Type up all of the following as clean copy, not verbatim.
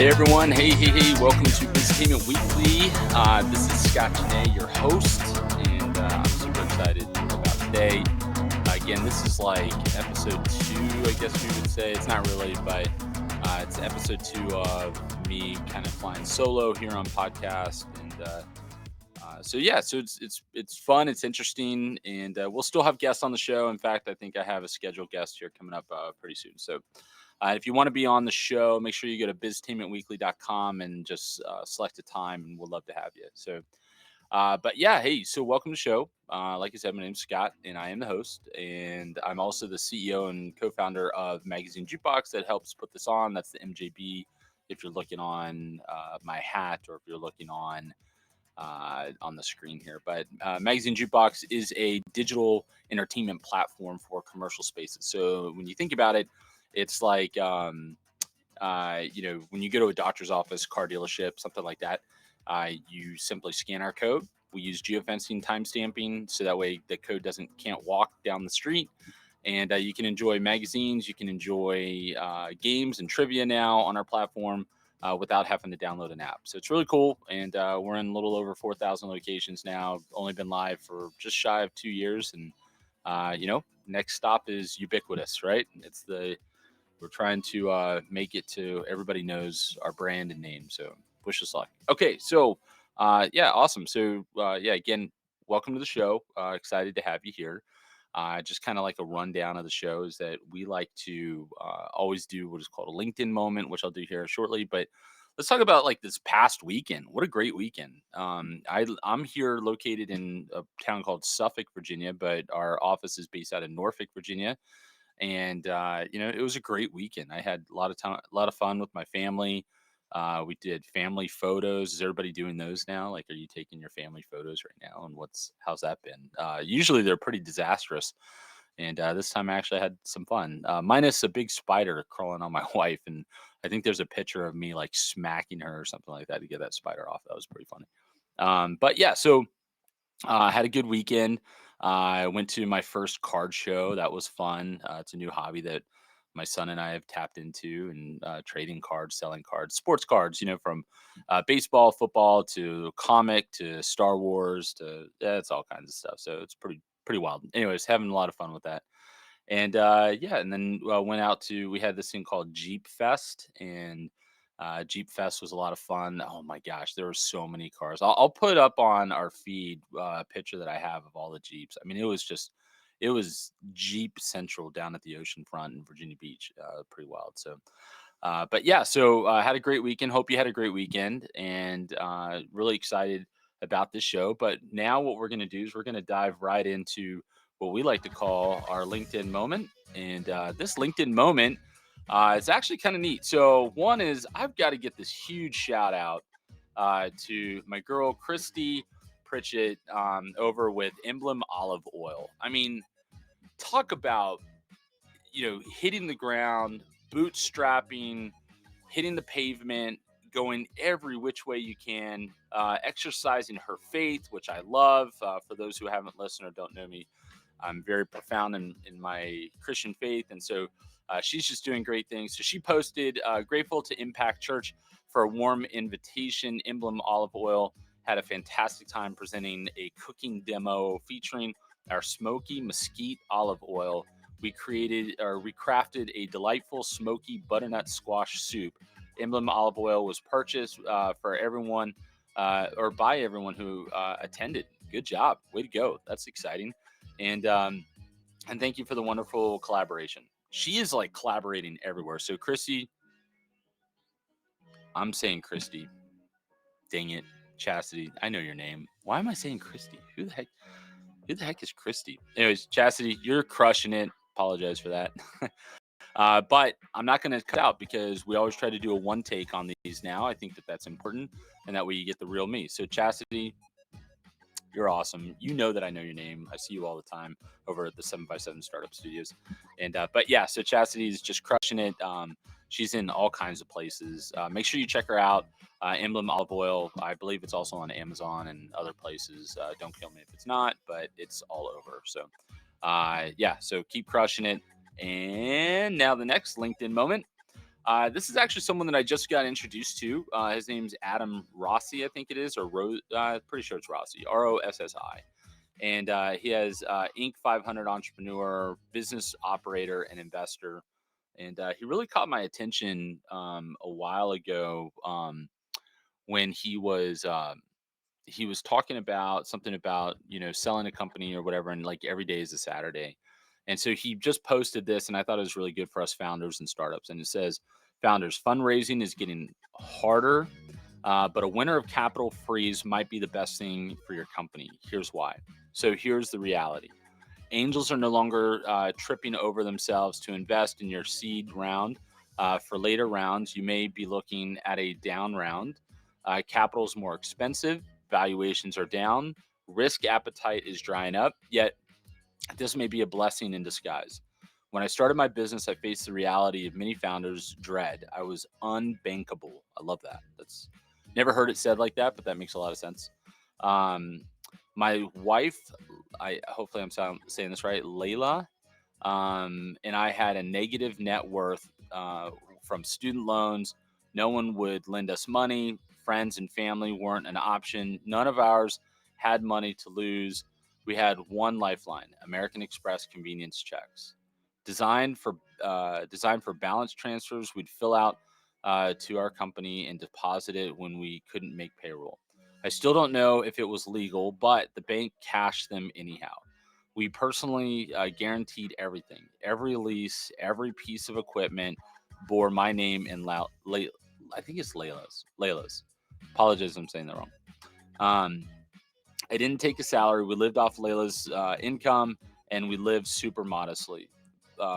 Hey everyone, hey, welcome to Entertainment Weekly. This is Scott Janney, your host, and I'm super excited about today. Again, this is like episode 2, I guess we would say. It's not really, but it's episode 2 of me kind of flying solo here on podcast. And so it's fun, it's interesting, and we'll still have guests on the show. In fact, I think I have a scheduled guest here coming up pretty soon. So if you want to be on the show, make sure you go to biztainmentweekly.com and just select a time, and we'll love to have you. So welcome to the show. Like I said, my name's Scott, and I am the host, and I'm also the CEO and co-founder of magazine Jukebox that helps put this on. That's the MJB. If you're looking on my hat, or if you're looking on the screen here, but magazine Jukebox is a digital entertainment platform for commercial spaces. So when you think about it, it's like, when you go to a doctor's office, car dealership, something like that, you simply scan our code. We use geofencing timestamping, so that way the code can't walk down the street. And you can enjoy magazines, you can enjoy games and trivia now on our platform without having to download an app. So it's really cool. And we're in a little over 4,000 locations now, only been live for just shy of 2 years. And, next stop is ubiquitous, right? We're trying to make it to everybody knows our brand and name. So wish us luck. Okay. So, awesome. So, again, welcome to the show. Excited to have you here. Just kind of like a rundown of the show is that we like to always do what is called a LinkedIn moment, which I'll do here shortly. But let's talk about like this past weekend. What a great weekend. I'm here located in a town called Suffolk, Virginia, but our office is based out of Norfolk, Virginia. And it was a great weekend. I had a lot of time, a lot of fun with my family. We did family photos. Is everybody doing those now? Like, are you taking your family photos right now? And how's that been? Usually they're pretty disastrous. And this time I actually had some fun, minus a big spider crawling on my wife. And I think there's a picture of me like smacking her or something like that to get that spider off. That was pretty funny. So I had a good weekend. I went to my first card show. That was fun. It's a new hobby that my son and I have tapped into, and trading cards, selling cards, sports cards, from baseball, football to comic to Star Wars to it's all kinds of stuff. So it's pretty wild. Anyways, having a lot of fun with that. And and then we had this thing called Jeep Fest, and Jeep Fest was a lot of fun. Oh my gosh, there were so many cars. I'll put up on our feed a picture that I have of all the Jeeps. I mean, it was Jeep Central down at the ocean front in Virginia Beach. Pretty wild. So, had a great weekend. Hope you had a great weekend, and really excited about this show. But now what we're going to do is we're going to dive right into what we like to call our LinkedIn moment. And this LinkedIn moment is actually kind of neat. So one is I've got to get this huge shout out to my girl, Christy Pritchett, over with Emblem Olive Oil. I mean, talk about, hitting the ground, bootstrapping, hitting the pavement, going every which way you can, exercising her faith, which I love. For those who haven't listened or don't know me, I'm very profound in my Christian faith. And so she's just doing great things. So she posted, grateful to Impact Church for a warm invitation. Emblem Olive Oil had a fantastic time presenting a cooking demo featuring our smoky mesquite olive oil. We crafted a delightful smoky butternut squash soup. Emblem Olive Oil was purchased for everyone or by everyone who attended. Good job. Way to go. That's exciting. And thank you for the wonderful collaboration. She is like collaborating everywhere. So Christy, I'm saying Christy. Dang it. Chastity. I know your name. Why am I saying Christy? Who the heck is Christy? Anyways, Chastity, you're crushing it. Apologize for that. But I'm not going to cut out because we always try to do a one take on these now. I think that that's important, and that way you get the real me. So Chastity, you're awesome. You know that I know your name. I see you all the time over at the 7x7 Startup Studios. And so Chastity is just crushing it. She's in all kinds of places. Make sure you check her out. Emblem Olive Oil. I believe it's also on Amazon and other places. Don't kill me if it's not, but it's all over. So, so keep crushing it. And now the next LinkedIn moment. This is actually someone that I just got introduced to. His name's Adam Rossi, I think it is, or Rose. Pretty sure it's Rossi, Rossi. And he has Inc. 500 entrepreneur, business operator, and investor. And he really caught my attention a while ago when he was talking about something about selling a company or whatever, and like every day is a Saturday. And so he just posted this, and I thought it was really good for us founders and startups. And it says, founders, fundraising is getting harder, but a winter of capital freeze might be the best thing for your company. Here's why. So here's the reality. Angels are no longer tripping over themselves to invest in your seed round. For later rounds, you may be looking at a down round. Capital is more expensive, valuations are down, risk appetite is drying up, yet this may be a blessing in disguise. When I started my business, I faced the reality of many founders' dread. I was unbankable. I love that. That's never heard it said like that, but that makes a lot of sense. Um, my wife, I hopefully saying this right, Layla, and I had a negative net worth from student loans. No one would lend us money. Friends and family weren't an option. None of ours had money to lose. We had one lifeline: American Express convenience checks, designed for balance transfers. We'd fill out to our company and deposit it when we couldn't make payroll. I still don't know if it was legal, but the bank cashed them anyhow. We personally guaranteed everything. Every lease, every piece of equipment bore my name and I think it's Layla's. Layla's. Apologize if I'm saying that wrong. Um, I didn't take a salary. We lived off Layla's income, and we lived super modestly.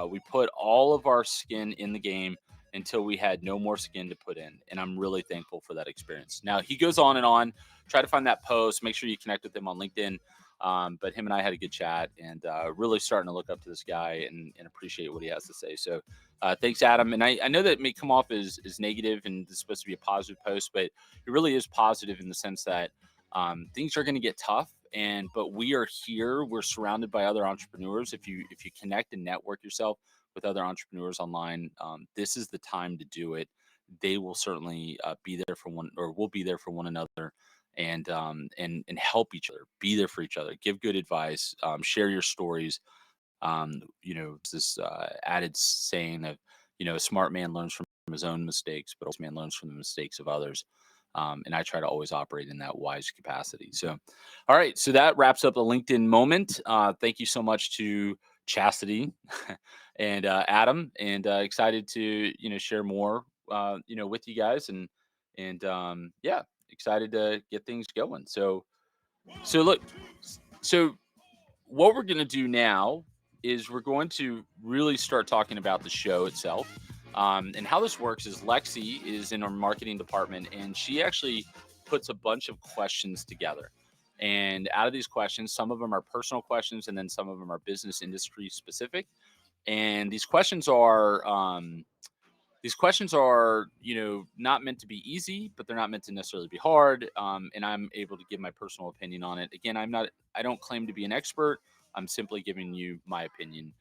We put all of our skin in the game until we had no more skin to put in, and I'm really thankful for that experience. Now he goes on and on. Try to find that post. Make sure you connect with him on LinkedIn. But him and I had a good chat, and really starting to look up to this guy and appreciate what he has to say. So thanks, Adam. And I know that it may come off as negative, and this is supposed to be a positive post, but it really is positive in the sense that things are going to get tough, and but we are here. We're surrounded by other entrepreneurs. If you connect and network yourself with other entrepreneurs online, this is the time to do it. They will certainly be there for one, or we'll be there for one another, and help each other. Be there for each other. Give good advice. Share your stories. This added saying of, a smart man learns from his own mistakes, but a wise man learns from the mistakes of others. And I try to always operate in that wise capacity. So, all right. So that wraps up the LinkedIn moment. Thank you so much to Chastity and Adam, and excited to share more with you guys, and yeah, excited to get things going. So look, so what we're going to do now is we're going to really start talking about the show itself. And how this works is Lexi is in our marketing department, and she actually puts a bunch of questions together. And out of these questions, some of them are personal questions, and then some of them are business industry specific. And these questions are, not meant to be easy, but they're not meant to necessarily be hard. And I'm able to give my personal opinion on it. Again, I don't claim to be an expert. I'm simply giving you my opinion.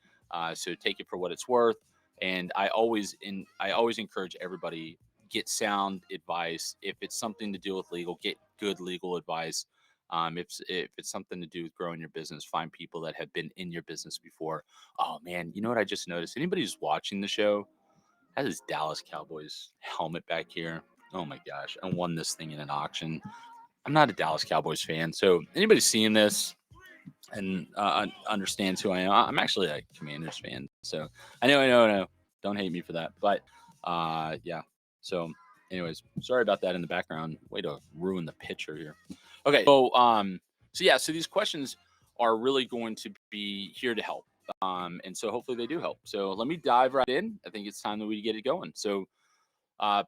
So take it for what it's worth. And I always encourage everybody, get sound advice. If it's something to do with legal, get good legal advice. If it's something to do with growing your business, find people that have been in your business before. Oh man, you know what I just noticed? Anybody who's watching the show has his Dallas Cowboys helmet back here. Oh my gosh, I won this thing in an auction. I'm not a Dallas Cowboys fan, so anybody seeing this and understands who I am, I'm actually a Commanders fan. So I know. Don't hate me for that, but yeah. So, anyways, sorry about that in the background. Way to ruin the picture here. Okay, so these questions are really going to be here to help. And so hopefully they do help. So let me dive right in. I think it's time that we get it going. So,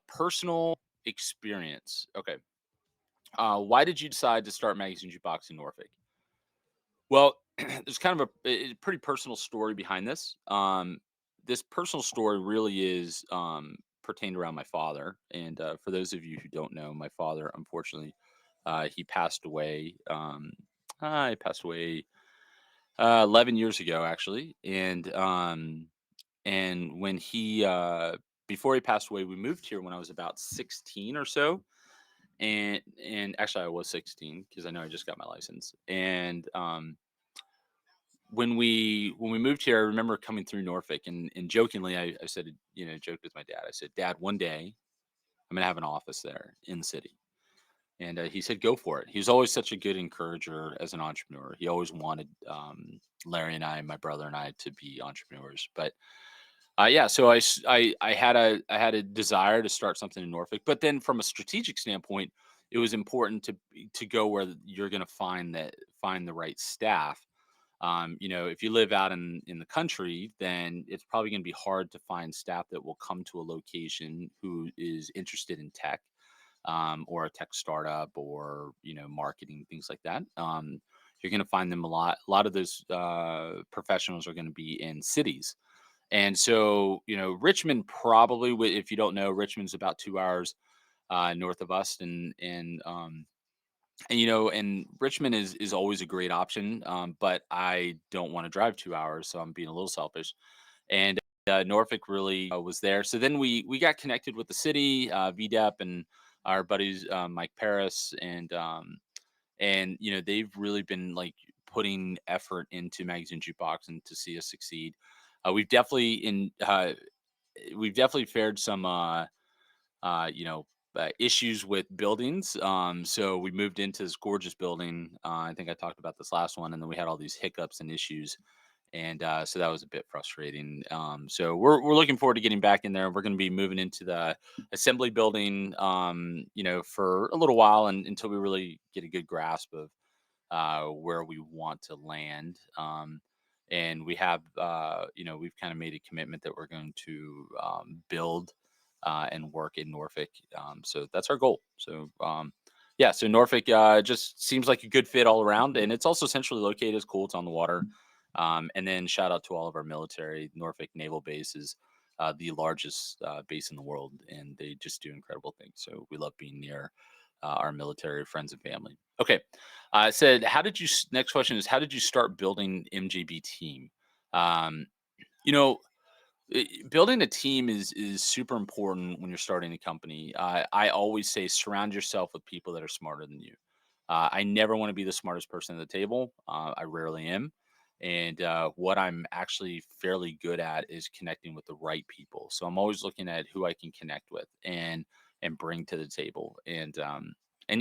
personal experience. Okay. Why did you decide to start Magazine Jukebox in Norfolk? Well, there's kind of a pretty personal story behind this. This personal story really is pertained around my father. And for those of you who don't know, my father, unfortunately, he passed away. He passed away 11 years ago, actually. And when he before he passed away, we moved here when I was about 16 or so. And actually I was 16 because I know I just got my license. And when we moved here, I remember coming through Norfolk, and jokingly I said, joked with my dad. I said, Dad, one day I'm gonna have an office there in the city. And he said, "Go for it." He was always such a good encourager as an entrepreneur. He always wanted Larry and I, my brother and I, to be entrepreneurs. But yeah, so I had a desire to start something in Norfolk. But then, from a strategic standpoint, it was important to go where you're going to find the right staff. If you live out in the country, then it's probably going to be hard to find staff that will come to a location who is interested in tech, or a tech startup, or marketing, things like that. You're going to find them a lot of those professionals are going to be in cities. And so Richmond probably if you don't know, Richmond's about 2 hours north of us. And Richmond is always a great option, but I don't want to drive 2 hours, so I'm being a little selfish. And Norfolk really was there. So then we got connected with the city, VDEP, and our buddies, Mike Paris, and they've really been like putting effort into Magazine Jukebox and to see us succeed. We've definitely fared some you know issues with buildings. So we moved into this gorgeous building. I think I talked about this last one, and then we had all these hiccups and issues, and so that was a bit frustrating. So we're looking forward to getting back in there. We're going to be moving into the assembly building, for a little while, and until we really get a good grasp of where we want to land. And we've kind of made a commitment that we're going to build and work in Norfolk. So that's our goal. So yeah, so Norfolk just seems like a good fit all around, and it's also centrally located. It's cool. It's on the water. And then shout out to all of our military. Norfolk Naval Base is the largest base in the world, and they just do incredible things. So we love being near our military friends and family. Okay, it said, how did you? Next question is, how did you start building MJB team? Um, you know, Building a team is super important when you're starting a company. I always say surround yourself with people that are smarter than you. I never want to be the smartest person at the table. I rarely am. And what I'm actually fairly good at is connecting with the right people. So I'm always looking at who I can connect with and bring to the table. And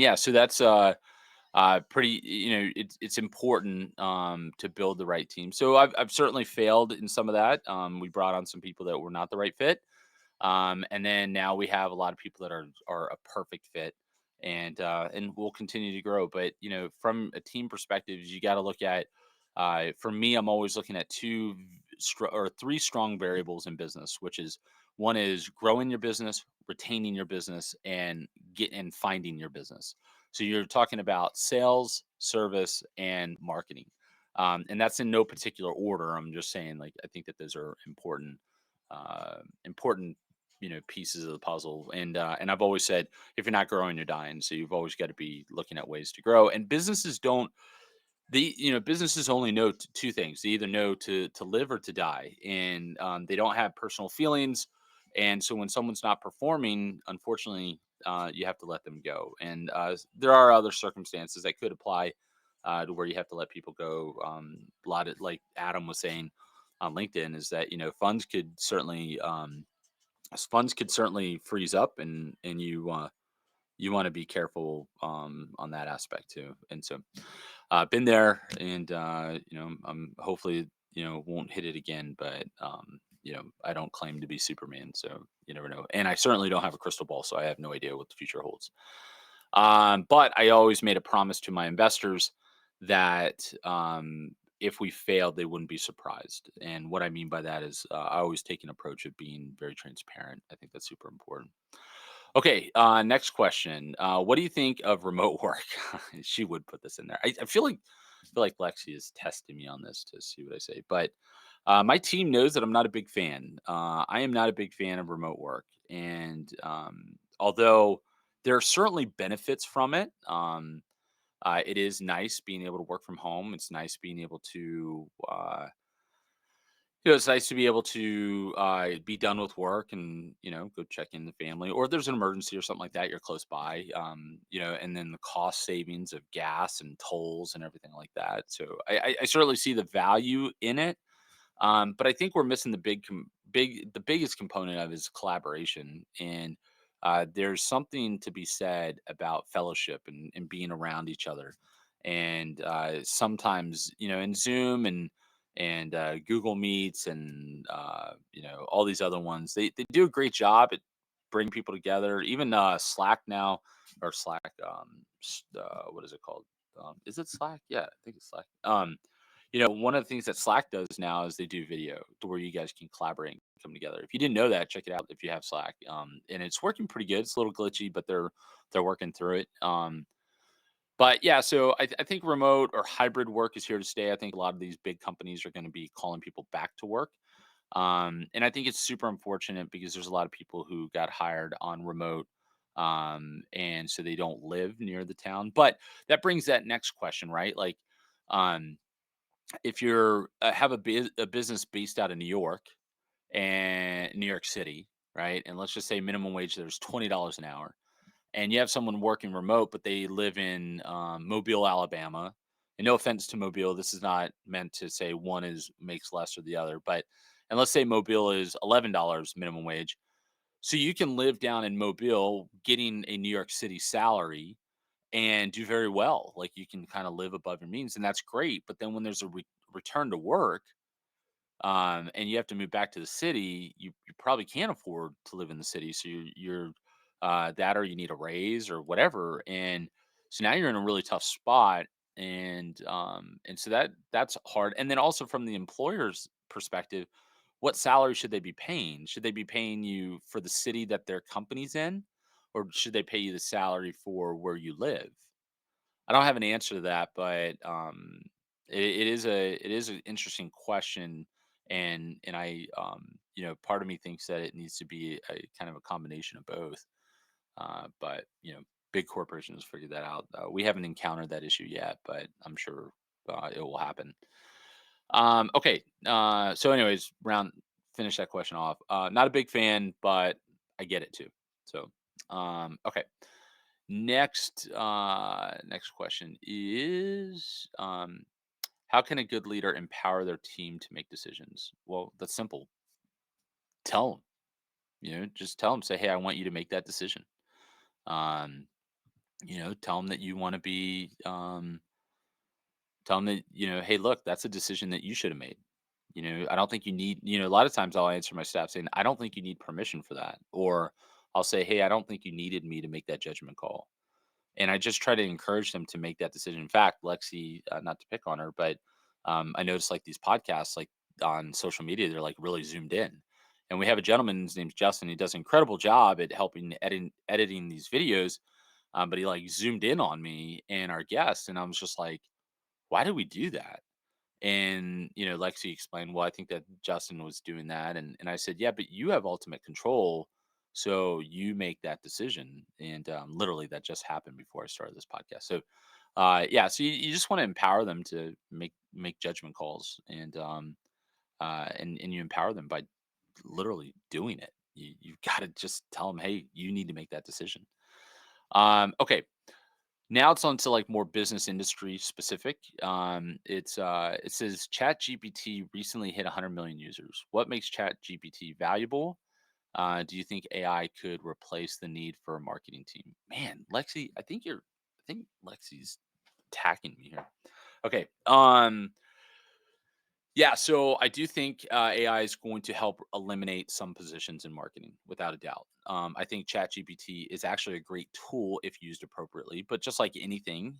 yeah, so that's pretty. It's important to build the right team. So I've certainly failed in some of that. We brought on some people that were not the right fit, and then now we have a lot of people that are a perfect fit, and we'll continue to grow. But from a team perspective, you got to look at. For me, I'm always looking at or three strong variables in business, which is one is growing your business, retaining your business, and finding your business. So you're talking about sales, service, and marketing, and that's in no particular order. I'm just saying, like, I think that those are important pieces of the puzzle. And I've always said, if you're not growing, you're dying. So you've always got to be looking at ways to grow. And businesses only know two things. They either know to live or to die, and they don't have personal feelings. And so when someone's not performing, unfortunately, you have to let them go. And there are other circumstances that could apply to where you have to let people go. A lot of, like Adam was saying on LinkedIn, is that funds could certainly freeze up, and you want to be careful on that aspect too. And so been there, and I'm hopefully won't hit it again, but I don't claim to be Superman, so you never know. And I certainly don't have a crystal ball, so I have no idea what the future holds. But I always made a promise to my investors that if we failed, they wouldn't be surprised. And what I mean by that is I always take an approach of being very transparent. I think that's super important. Okay, next question. What do you think of remote work? She would put this in there. I feel like Lexi is testing me on this to see what I say. But my team knows that I'm not a big fan. I am not a big fan of remote work, and although there are certainly benefits from it, it is nice being able to work from home. It's nice being able to It's nice to be able to be done with work and go check in the family, or if there's an emergency or something like that. You're close by, and then the cost savings of gas and tolls and everything like that. So I certainly see the value in it. But I think we're missing the biggest component of is collaboration, and there's something to be said about fellowship and being around each other. And sometimes, in Zoom and Google Meets and all these other ones, they do a great job at bringing people together. Even Slack now, or Slack, what is it called? Is it Slack? Yeah, I think it's Slack. One of the things that Slack does now is they do video to where you guys can collaborate and come together. If you didn't know that, check it out if you have Slack. And it's working pretty good. It's a little glitchy, but they're working through it. But yeah, so I think remote or hybrid work is here to stay. I think a lot of these big companies are going to be calling people back to work. And I think it's super unfortunate because there's a lot of people who got hired on remote. And so they don't live near the town. But that brings that next question, right? Like, um, if you're have a business based out of New York and New York City, right? And let's just say minimum wage there's $20 an hour, and you have someone working remote, but they live in Mobile, Alabama. And no offense to Mobile, this is not meant to say one is makes less or the other, but and let's say Mobile is $11 minimum wage, so you can live down in Mobile getting a New York City salary and do very well. Like you can kind of live above your means, and that's great. But then when there's a return to work, and you have to move back to the city, you probably can't afford to live in the city. So you're that, or you need a raise or whatever, and so now you're in a really tough spot, and so that's hard. And then also from the employer's perspective, what salary should they be paying? Should they be paying you for the city that their company's in, or should they pay you the salary for where you live? I don't have an answer to that, but it is an interesting question, and part of me thinks that it needs to be a kind of a combination of both. But big corporations figure that out. We haven't encountered that issue yet, but I'm sure it will happen. Okay. So, anyways, round finish that question off. Not a big fan, but I get it too. So, okay. Next question is, how can a good leader empower their team to make decisions? Well, that's simple. Tell them, just tell them, say, hey, I want you to make that decision. Um, tell them that you want to tell them that, hey, look, that's a decision that you should have made. I don't think you need, a lot of times I'll answer my staff saying, I don't think you need permission for that. Or I'll say, hey, I don't think you needed me to make that judgment call. And I just try to encourage them to make that decision. In fact, Lexi, not to pick on her, but I noticed like these podcasts, like on social media, they're like really zoomed in. And we have a gentleman, his name's Justin. He does an incredible job at helping editing these videos. But he like zoomed in on me and our guest, and I was just like, why did we do that? And Lexi explained, well, I think that Justin was doing that, and I said, yeah, but you have ultimate control, so you make that decision. And literally, that just happened before I started this podcast. So, yeah, so you just want to empower them to make judgment calls, and you empower them by literally doing it. You've got to just tell them, hey, you need to make that decision. Okay, now it's on to like more business industry specific. It says ChatGPT recently hit 100 million users. What makes ChatGPT valuable? Do you think AI could replace the need for a marketing team? Man, Lexi, I think Lexi's attacking me here. Okay. Yeah, so I do think AI is going to help eliminate some positions in marketing, without a doubt. I think ChatGPT is actually a great tool if used appropriately, but just like anything,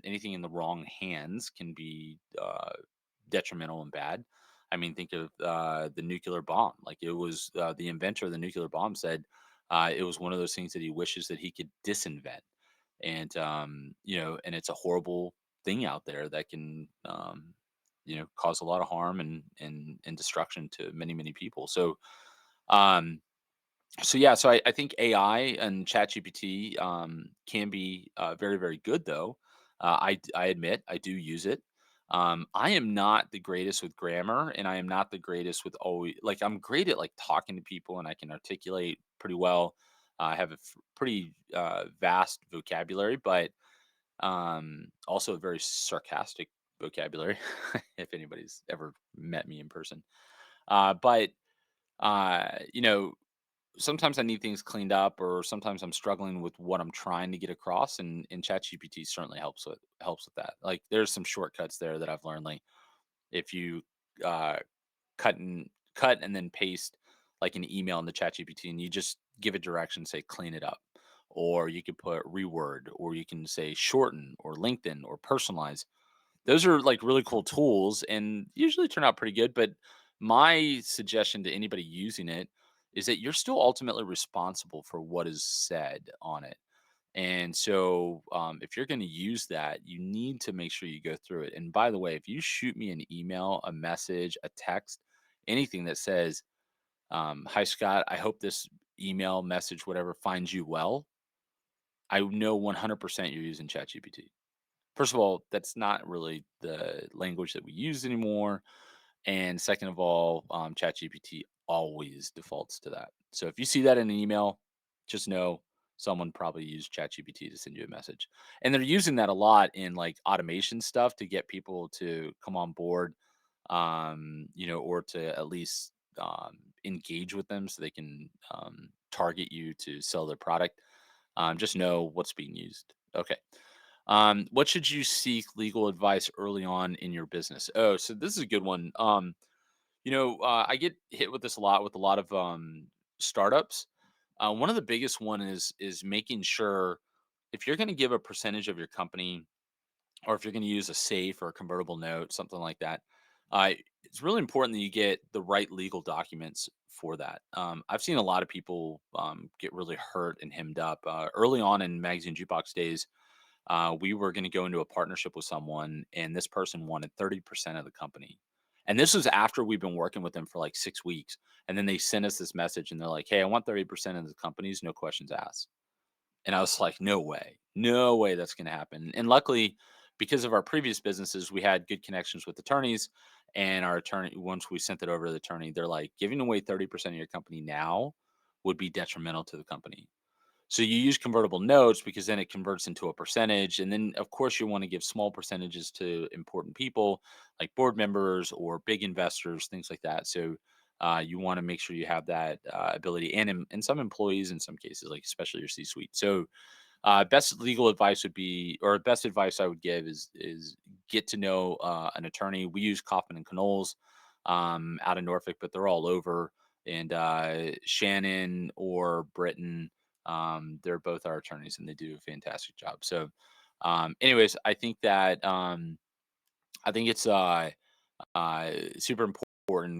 anything in the wrong hands can be detrimental and bad. I mean, think of the nuclear bomb. Like it was the inventor of the nuclear bomb said it was one of those things that he wishes that he could disinvent, and and it's a horrible thing out there that can cause a lot of harm and destruction to many people. Um yeah, so I think AI and ChatGPT can be very good though. I admit I do use it. I am not the greatest with grammar, and I am not the greatest with always like I'm great at like talking to people, and I can articulate pretty well. I have a pretty vast vocabulary, but also a very sarcastic vocabulary. If anybody's ever met me in person, but you know, sometimes I need things cleaned up, or sometimes I'm struggling with what I'm trying to get across, and ChatGPT certainly helps with that. Like, there's some shortcuts there that I've learned. Like, if you uh, cut and then paste like an email in the ChatGPT, and you just give it direction, say clean it up, or you could put reword, or you can say shorten, or LinkedIn, or personalize. Those are like really cool tools and usually turn out pretty good. But my suggestion to anybody using it is that you're still ultimately responsible for what is said on it. And so, if you're going to use that, you need to make sure you go through it. And by the way, if you shoot me an email, a message, a text, anything that says, "Hi Scott, I hope this email, message, whatever finds you well," I know 100% you're using ChatGPT. First of all, that's not really the language that we use anymore. And second of all, ChatGPT always defaults to that. So if you see that in an email, just know someone probably used ChatGPT to send you a message. And they're using that a lot in like automation stuff to get people to come on board, or to at least engage with them so they can target you to sell their product. Just know what's being used. Okay. What should you seek legal advice early on in your business? Oh, so this is a good one. I get hit with this a lot with a lot of startups. One of the biggest one is making sure if you're going to give a percentage of your company, or if you're going to use a safe or a convertible note, something like that. It's really important that you get the right legal documents for that. I've seen a lot of people get really hurt and hemmed up early on in Magazine Jukebox days. We were going to go into a partnership with someone, and this person wanted 30% of the company. And this was after we've been working with them for like 6 weeks. And then they sent us this message, and they're like, "Hey, I want 30% of the companies, no questions asked." And I was like, no way that's going to happen. And luckily, because of our previous businesses, we had good connections with attorneys. And our attorney, once we sent it over to the attorney, they're like, giving away 30% of your company now would be detrimental to the company. So you use convertible notes because then it converts into a percentage. And then, of course, you want to give small percentages to important people like board members or big investors, things like that. So you want to make sure you have that ability, and in some employees, in some cases, like especially your C suite. So best legal advice would be, or best advice I would give is get to know an attorney. We use Kaufman and Knowles out of Norfolk, but they're all over. And Shannon or Britton, they're both our attorneys, and they do a fantastic job. So, anyways, I think it's super important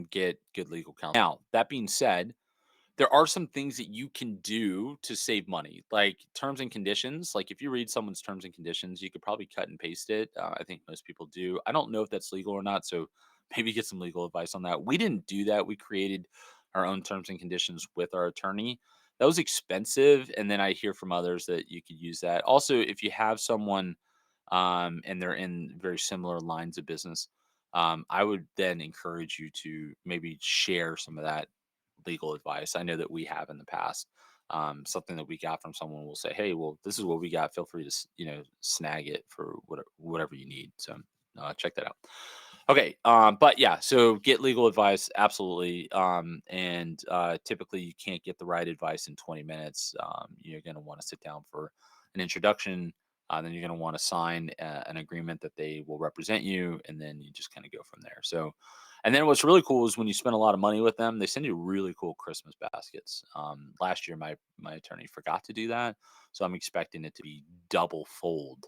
get good legal counsel. Now, that being said, there are some things that you can do to save money, like terms and conditions. Like if you read someone's terms and conditions, you could probably cut and paste it. I think most people do. I don't know if that's legal or not, so maybe get some legal advice on that. We didn't do that. We created our own terms and conditions with our attorney. That was expensive, and then I hear from others that you could use that. Also, if you have someone and they're in very similar lines of business, I would then encourage you to maybe share some of that legal advice. I know that we have in the past. Something that we got from someone will say, "Hey, well, this is what we got. Feel free to snag it for whatever you need." So check that out. Okay, but yeah, so get legal advice absolutely, and typically you can't get the right advice in 20 minutes. You're going to want to sit down for an introduction. Then you're going to want to sign an agreement that they will represent you, and then you just kind of go from there. So, and then what's really cool is when you spend a lot of money with them, they send you really cool Christmas baskets. Last year, my attorney forgot to do that, so I'm expecting it to be double fold.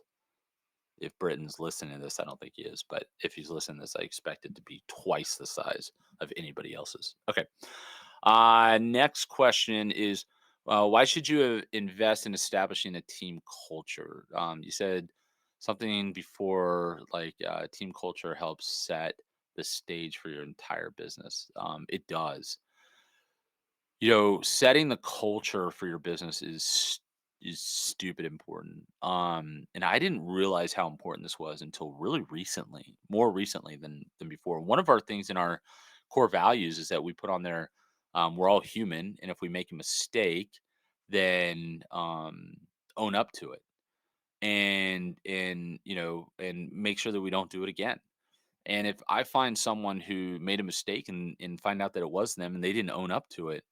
If Britain's listening to this, I don't think he is, but if he's listening to this, I expect it to be twice the size of anybody else's. Okay. Next question is, why should you invest in establishing a team culture? You said something before, like team culture helps set the stage for your entire business. It does. Setting the culture for your business is is stupid important. And I didn't realize how important this was until really recently, more recently than before. One of our things in our core values is that we put on there, we're all human, and if we make a mistake, then own up to it, and and make sure that we don't do it again. And if I find someone who made a mistake and find out that it was them and they didn't own up to it,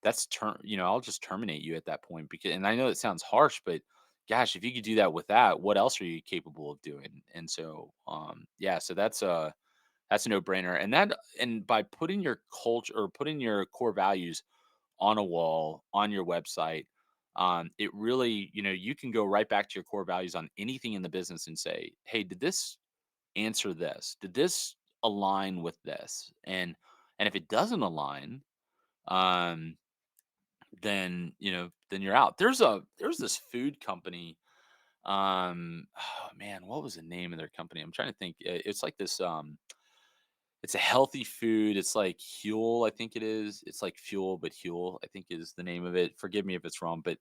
I'll just terminate you at that point. Because, and I know it sounds harsh, but gosh, if you could do that with that, what else are you capable of doing? And so, yeah, so that's a no brainer. And by putting your culture or putting your core values on a wall on your website, it really, you can go right back to your core values on anything in the business and say, hey, did this answer this? Did this align with this? And if it doesn't align, um, then you're out. There's this food company. Oh man, what was the name of their company? I'm trying to think. It's like this. It's a healthy food. It's like Huel, I think it is. It's like Fuel, but Huel, I think is the name of it. Forgive me if it's wrong, but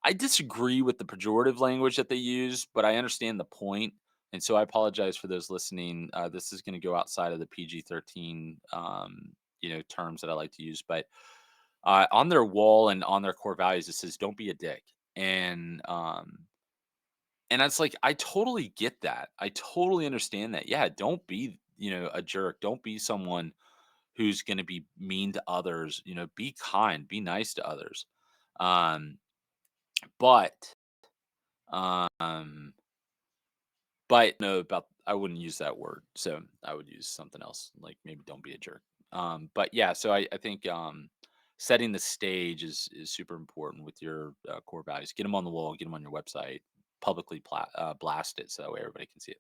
I disagree with the pejorative language that they use, but I understand the point. And so I apologize for those listening. This is going to go outside of the PG-13, terms that I like to use. But on their wall and on their core values, it says, "Don't be a dick." And and it's like I totally get that. I totally understand that. Yeah, don't be a jerk. Don't be someone who's going to be mean to others. Be kind. Be nice to others. Um, but Um, but no, about I wouldn't use that word. So I would use something else, like maybe don't be a jerk. But yeah, so I think setting the stage is super important with your core values. Get them on the wall, get them on your website, publicly blast it so that way everybody can see it.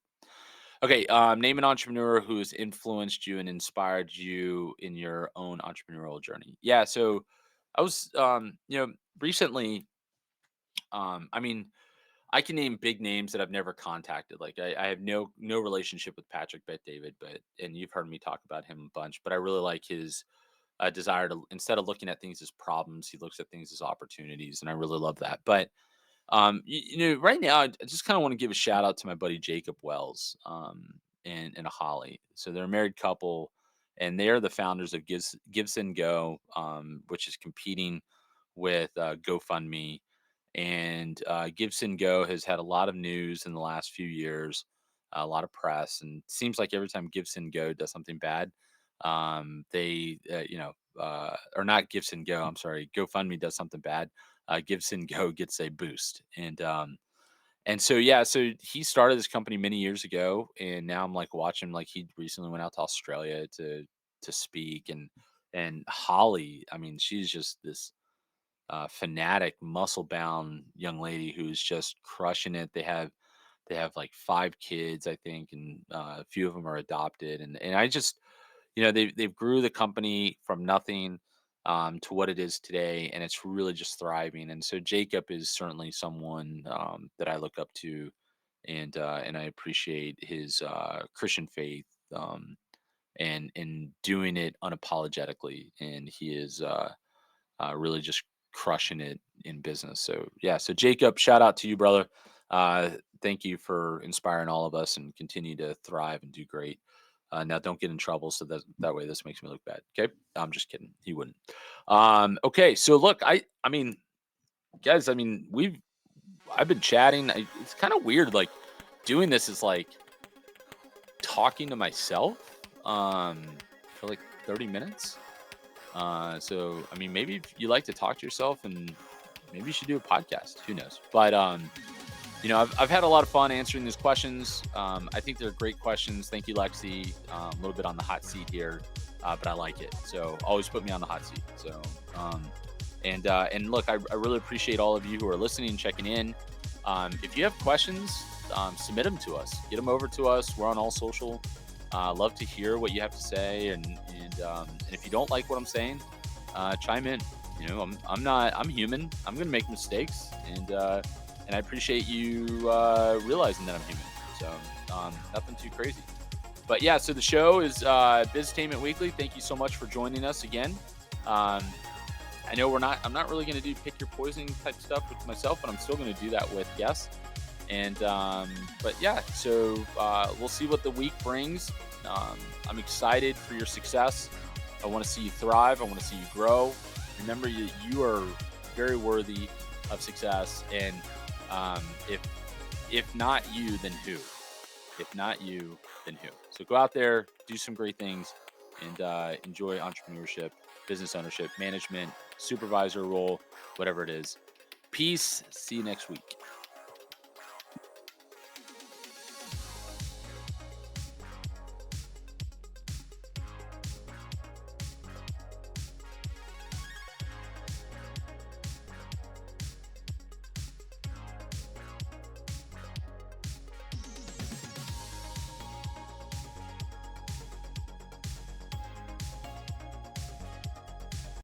Okay, name an entrepreneur who has influenced you and inspired you in your own entrepreneurial journey. Yeah, so I was, recently, I mean, I can name big names that I've never contacted. Like I have no relationship with Patrick Bet David, but and you've heard me talk about him a bunch. But I really like his desire to, instead of looking at things as problems, he looks at things as opportunities, and I really love that. But right now, I just kind of want to give a shout out to my buddy Jacob Wells, and a Holly. So they're a married couple, and they're the founders of Gibson Go, which is competing with GoFundMe. And Gibson Go has had a lot of news in the last few years, a lot of press, and it seems like every time Gibson Go does something bad, they, or not Gibson Go, I'm sorry, GoFundMe does something bad, Gibson Go gets a boost. And so yeah, so he started this company many years ago, and now I'm like watching, like he recently went out to Australia to speak. And Holly, I mean, she's just this fanatic, muscle bound young lady who's just crushing it. They have like 5 kids, I think, and a few of them are adopted. And I just, they've grew the company from nothing to what it is today, and it's really just thriving. And so Jacob is certainly someone that I look up to, and I appreciate his Christian faith, and doing it unapologetically. And he is really just crushing it in business. So yeah, so Jacob, shout out to you, brother. Thank you for inspiring all of us and continue to thrive and do great. Now don't get in trouble, so that way this makes me look bad. Okay, I'm just kidding. He wouldn't. Okay, so look, I mean, guys, I mean, I've been chatting. It's kind of weird, like doing this is like talking to myself for like 30 minutes. So I mean, maybe if you like to talk to yourself, and maybe you should do a podcast. Who knows? But I've had a lot of fun answering these questions. I think they're great questions. Thank you, Lexi. A little bit on the hot seat here, but I like it. So always put me on the hot seat. So and look, I really appreciate all of you who are listening and checking in. If you have questions, submit them to us. Get them over to us. We're on all social. Love to hear what you have to say, and if you don't like what I'm saying, chime in. I'm human. I'm gonna make mistakes, and I appreciate you realizing that I'm human. So nothing too crazy. But yeah, so the show is Biztainment Weekly. Thank you so much for joining us again. I know I'm not really going to do pick your poison type stuff with myself, but I'm still going to do that with guests. And but yeah, so we'll see what the week brings. I'm excited for your success. I want to see you thrive. I want to see you grow. Remember, you are very worthy of success. And um, if not you, then who? If not you, then who? So go out there, do some great things, and enjoy entrepreneurship, business ownership, management, supervisor role, whatever it is. Peace. See you next week.